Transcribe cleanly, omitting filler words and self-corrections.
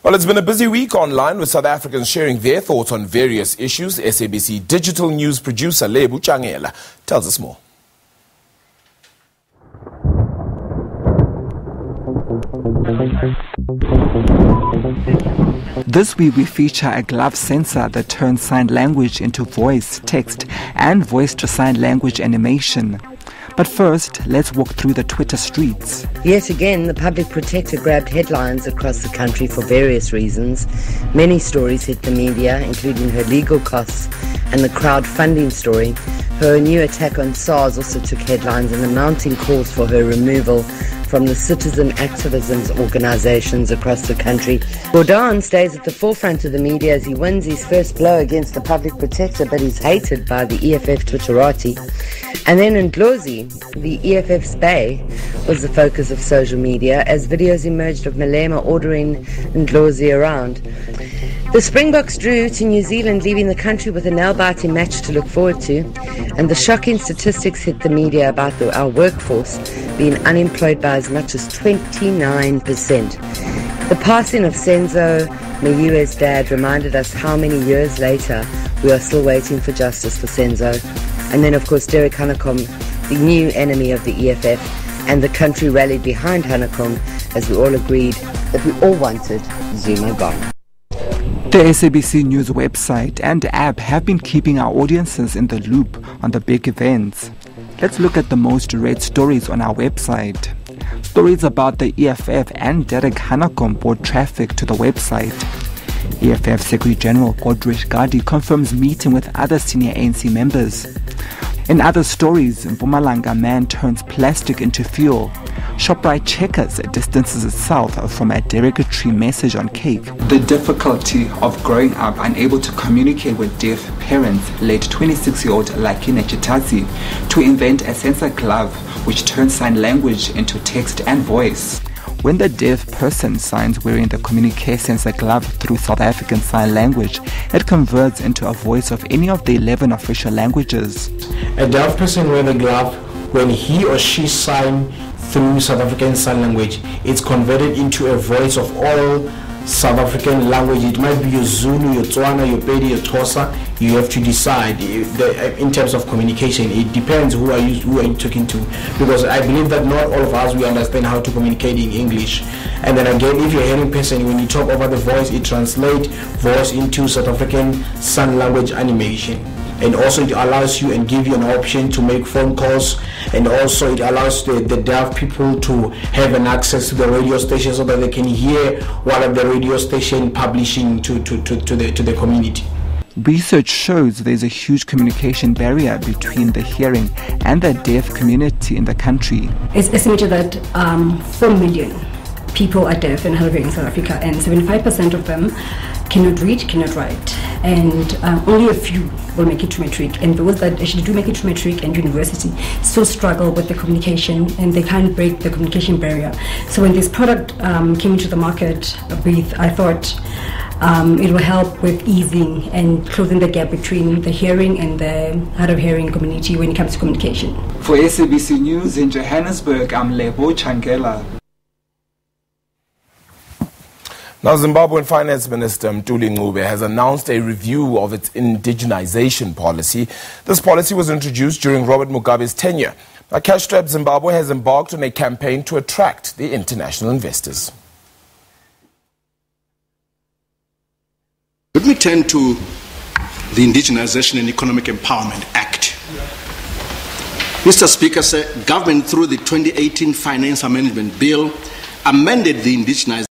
Well, it's been a busy week online with South Africans sharing their thoughts on various issues. SABC digital news producer Lebo Tshangela tells us more. This week we feature a glove sensor that turns sign language into voice, text and voice-to-sign language animation. But first, let's walk through the Twitter streets. Yet again, the public protector grabbed headlines across the country for various reasons. Many stories hit the media, including her legal costs and the crowdfunding story. Her new attack on SARS also took headlines, and the mounting calls for her removal from the citizen activism organisations across the country. Gordon stays at the forefront of the media as he wins his first blow against the public protector, but he's hated by the EFF Twitterati. And then in Ndlozi, the EFF's Bay was the focus of social media as videos emerged of Malema ordering Ndlozi around. The Springboks drew to New Zealand, leaving the country with a nail-biting match to look forward to, and the shocking statistics hit the media about our workforce being unemployed by as much as 29%. The passing of Senzo Mayue's dad reminded us how many years later we are still waiting for justice for Senzo. And then, of course, Derek Hanekom, the new enemy of the EFF, and the country rallied behind Hanekom as we all agreed that we all wanted Zuma gone. The SABC News website and app have been keeping our audiences in the loop on the big events. Let's look at the most read stories on our website. Stories about the EFF and Derek Hanekom brought traffic to the website. EFF Secretary General Godrish Gadi confirms meeting with other senior ANC members. In other stories, Mpumalanga man turns plastic into fuel. Shoprite Checkers distances itself from a derogatory message on cake. The difficulty of growing up unable to communicate with deaf parents led 26-year-old Lakina Chitazi to invent a sensor glove which turns sign language into text and voice. When the deaf person signs wearing the communique sensor glove through South African Sign Language, it converts into a voice of any of the 11 official languages. A deaf person wearing the glove, when he or she signs through South African Sign Language, it's converted into a voice of all South African language. It might be your Zulu, your Tswana, your Pedi, your Xhosa. You have to decide in terms of communication. It depends who are you talking to, because I believe that not all of us we understand how to communicate in English. And then again, if you're a hearing person, when you talk over the voice, it translates voice into South African Sign Language animation. And also it allows you and give you an option to make phone calls, and also it allows the deaf people to have an access to the radio station so that they can hear what the radio station publishing to the community. Research shows there's a huge communication barrier between the hearing and the deaf community in the country. It's estimated that 4 million people are deaf and hard of hearing in South Africa, and 75% of them cannot read, cannot write, and only a few will make it to matric. And those that actually do make it to matric and university still struggle with the communication, and they can't break the communication barrier. So when this product came into the market, I thought it will help with easing and closing the gap between the hearing and the hard of hearing community when it comes to communication. For SABC News in Johannesburg, I'm Lebo Tshangela. Now, Zimbabwean Finance Minister Mtuli Ncube has announced a review of its indigenization policy. This policy was introduced during Robert Mugabe's tenure. Now, cash-strapped Zimbabwe has embarked on a campaign to attract the international investors. Let me turn to the Indigenization and Economic Empowerment Act. Mr. Speaker, government through the 2018 Finance Amendment Bill amended the Indigenization